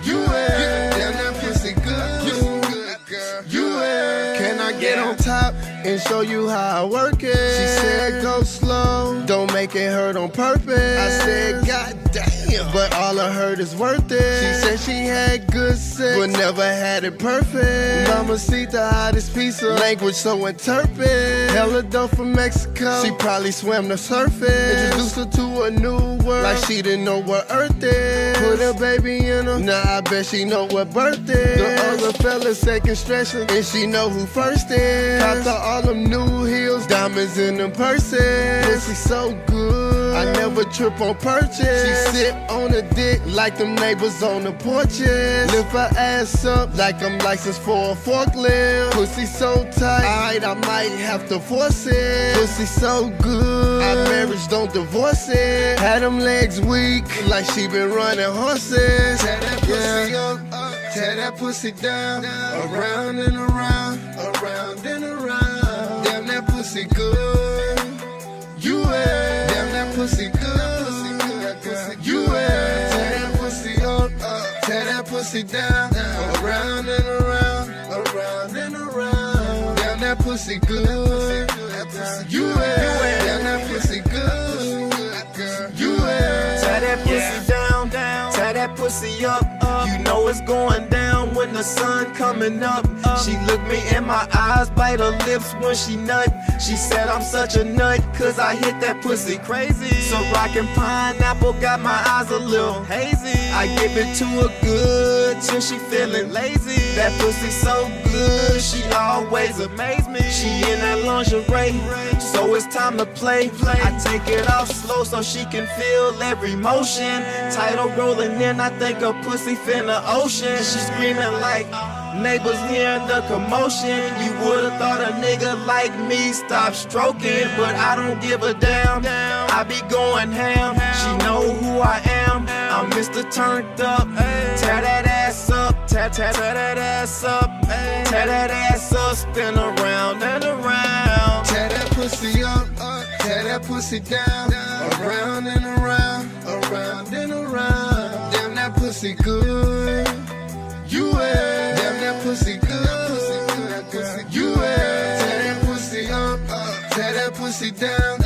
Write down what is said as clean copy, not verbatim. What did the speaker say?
You wear. Damn, that pussy good. You wear. Can I get on top and show you how I work it? She said go slow, don't make it hurt on purpose. I said god damn, but all I heard is worth it. She said she had good sex, but never had it perfect. Mamacita, hottest piece of language, so interpret. Hella dope from Mexico, she probably swam the surface. Introduced her to a new world, like she didn't know what earth is. Put a baby in her, nah, I bet she know what birth is. The other fella second stretching, and she know who first is. Copped her all them new heels, diamonds in them purses. Pussy so good, I never trip on purchase. She sit on a dick like them neighbors on the porches. Lift her ass up like I'm licensed for a forklift. Pussy so tight, alright, I might have to force it. Pussy so good, our marriage don't divorce it. Had them legs weak, like she been running horses. Tear that pussy up, tear that pussy down, around and around, around and around. Damn, that pussy good. You wear. Damn, that pussy good. You wear. Tear that pussy up, tear that pussy down, around and around, around and around. Damn, that pussy good. You wear. Damn, that pussy good. You wear. Tie that pussy down, tie that pussy up. You know it's going down when the sun coming up. She look me in my eyes, bite her lips when she nut. She said I'm such a nut, cause I hit that pussy crazy. So rockin' pineapple got my eyes a little hazy. I give it to her good till she feeling lazy. That pussy so good, she always amaze me. She in that lingerie, so it's time to play. I take it off slow so she can feel every motion. Title rolling in, I think her pussy finna ocean. She screaming like neighbors hearing the commotion. You would've thought a nigga like me stopped stroking, but I don't give a damn. I be going ham. She know who I am. I'm Mr. Turned Up. Tear that ass up, tear that ass up, tear that ass up, spin around and around. Tear that pussy up, tear that pussy down, around and around, around and around. Damn, that pussy good. You wear. Damn, that pussy good. You wear. Tear that pussy up, tear that pussy down,